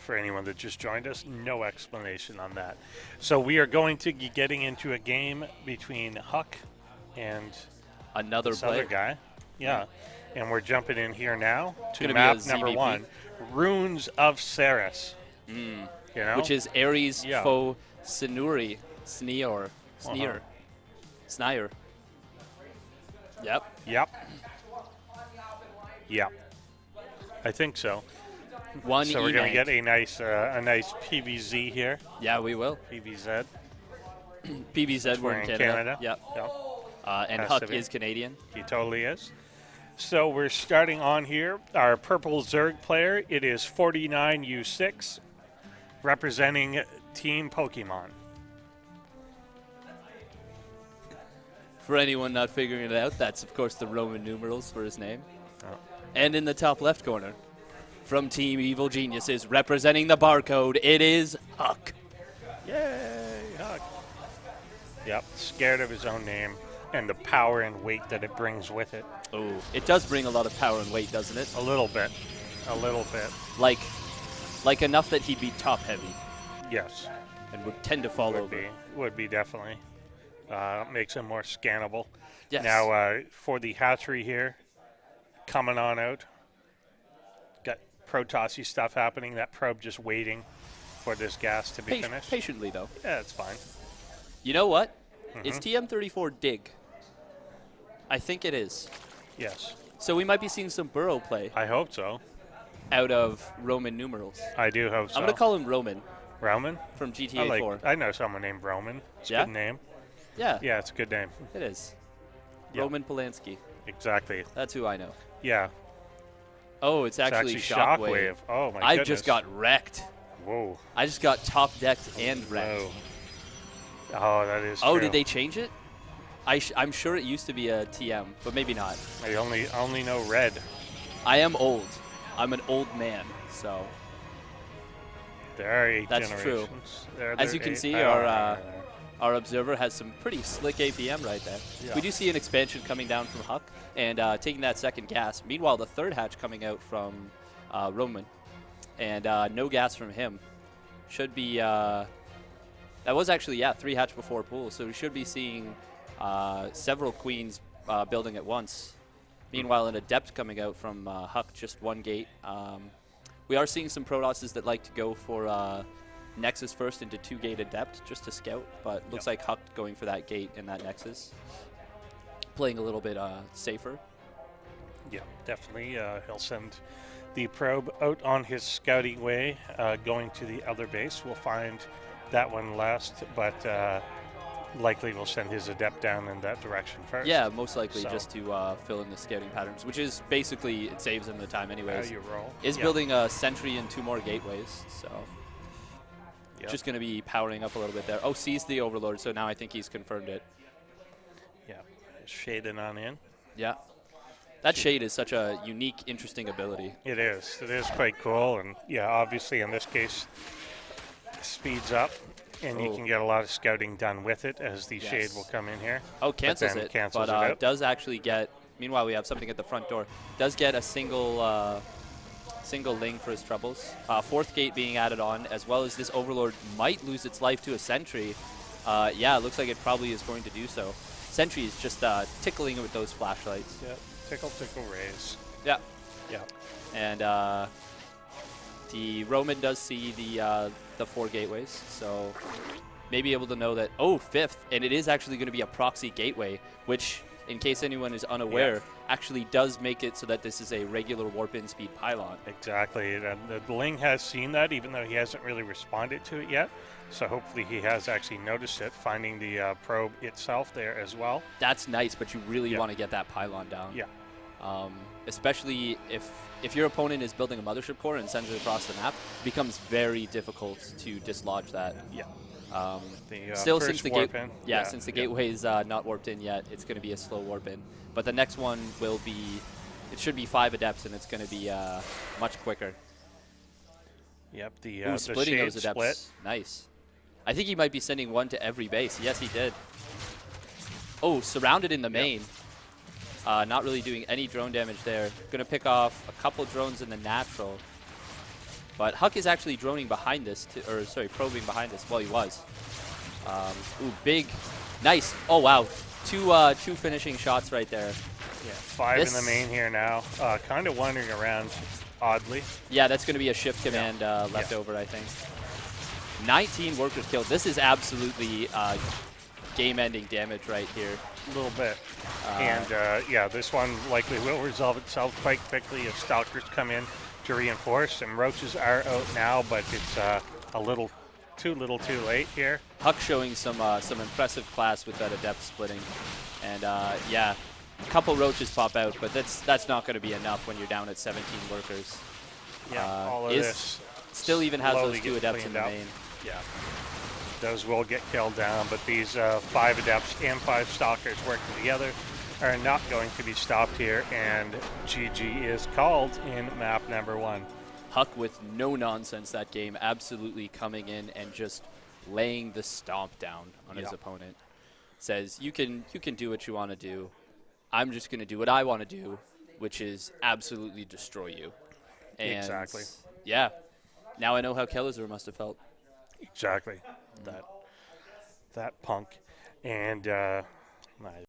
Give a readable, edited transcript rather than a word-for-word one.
for anyone that just joined us. No explanation on that. So we are going to be getting into a game between HuK and another this other guy. Yeah. And we're jumping in here now to map number 1, Runes of Ceres. You know? Which is Ares Fo Sinuri. Sneer. Snire. Yep. I think so. So we're going to get a nice PVZ here. Yeah, we will. PVZ. PVZ, we're in Canada. Yep. And HuK is Canadian. He totally is. So we're starting on here. Our purple Zerg player, it is 49U6, representing Team Pokemon. For anyone not figuring it out, that's, of course, the Roman numerals for his name. Oh. And in the top left corner, from Team Evil Geniuses, representing the barcode, it is HuK. Yay, HuK. Yep, scared of his own name and the power and weight that it brings with it. Oh, it does bring a lot of power and weight, doesn't it? A little bit. Like enough that he'd be top heavy. Yes. And would tend to fall over. Would be definitely. Makes him more scannable. Yes. Now, for the hatchery here, coming on out, got Protossy stuff happening. That probe just waiting for this gas to be finished. Patiently, though. Yeah, it's fine. You know what? Is TM34 dig? I think it is. Yes. So we might be seeing some Burrow play. I hope so. Out of Roman numerals. I do hope so. I'm going to call him Roman. Roman? From GTA 4. I know someone named Roman. It's a good name. Yeah. Yeah, it's a good name. It is. Yep. Roman Polanski. Exactly. That's who I know. Yeah. Oh, it's actually Shockwave. Oh, my goodness. I just got wrecked. Whoa. I just got top decked and wrecked. Whoa. Oh, that is true. Oh, did they change it? I'm sure it used to be a TM, but maybe not. I only know red. I am old. I'm an old man, so. There are 8 That's generations. True. As you can see, our observer has some pretty slick APM right there. Yeah. We do see an expansion coming down from HuK and taking that second gas. Meanwhile, the third hatch coming out from Roman, and no gas from him. Should be. That was actually 3 hatch before pool, so we should be seeing several queens building at once. Meanwhile, an adept coming out from HuK, just 1 gate. We are seeing some Protosses that like to go for Nexus first into 2-gate adept just to scout, but looks like HuK going for that gate and that Nexus. Playing a little bit safer. Yeah, definitely. He'll send the probe out on his scouting way, going to the other base. We'll find that one last, but likely will send his adept down in that direction first. Yeah, most likely just to fill in the scouting patterns, which is basically, it saves him the time anyways. You roll. Is building a sentry and 2 more gateways, so just going to be powering up a little bit there. Oh, sees the Overlord, so now I think he's confirmed it. Yeah, shading on in. Yeah. That shade is such a unique, interesting ability. It is. It is quite cool, and yeah, obviously in this case, speeds up. And you can get a lot of scouting done with it as the shade will come in here. Oh, cancels it. Cancels but it out. Does actually get, meanwhile we have something at the front door, does get a single ling for his troubles. 4th gate being added on, as well as this Overlord might lose its life to a sentry. Yeah, it looks like it probably is going to do so. Sentry is just tickling it with those flashlights. Yeah, tickle, tickle, raise. Yeah. Yeah. And the Roman does see the 4 gateways, so may be able to know that, 5th, and it is actually going to be a proxy gateway, which, in case anyone is unaware, actually does make it so that this is a regular warp-in speed pylon. Exactly, and the Ling has seen that, even though he hasn't really responded to it yet, so hopefully he has actually noticed it, finding the probe itself there as well. That's nice, but you really want to get that pylon down. Yeah. Especially if your opponent is building a mothership core and sends it across the map, it becomes very difficult to dislodge that. Yeah. Still, since the since the gateway is not warped in yet, it's going to be a slow warp in. But the next one will be, it should be 5 adepts, and it's going to be much quicker. Yep. Splitting those adepts. Split. Nice. I think he might be sending 1 to every base. Yes, he did. Oh, surrounded in the main. Not really doing any drone damage there. Going to pick off a couple drones in the natural. But HuK is actually droning behind this, probing behind this. Well, he was. Ooh, big, nice. Oh wow, two finishing shots right there. Yeah, 5 in the main here now. Kind of wandering around oddly. Yeah, that's going to be a shift command left over, I think. 19 workers killed. This is absolutely game-ending damage right here. A little bit. And yeah, this one likely will resolve itself quite quickly if Stalkers come in to reinforce. And Roaches are out now, but it's a little too late here. HuK showing some impressive class with that Adept splitting. And yeah, a couple Roaches pop out, but that's not going to be enough when you're down at 17 workers. Yeah, all of this still even has those 2 Adepts in the main. Yeah, those will get killed down, but these 5 Adepts and 5 Stalkers working together are not going to be stopped here, and GG is called in map number 1. HuK with no nonsense that game, absolutely coming in and just laying the stomp down on his opponent. Says, you can do what you want to do. I'm just going to do what I want to do, which is absolutely destroy you. And exactly. Yeah. Now I know how Kellezer must have felt. Exactly. That punk. And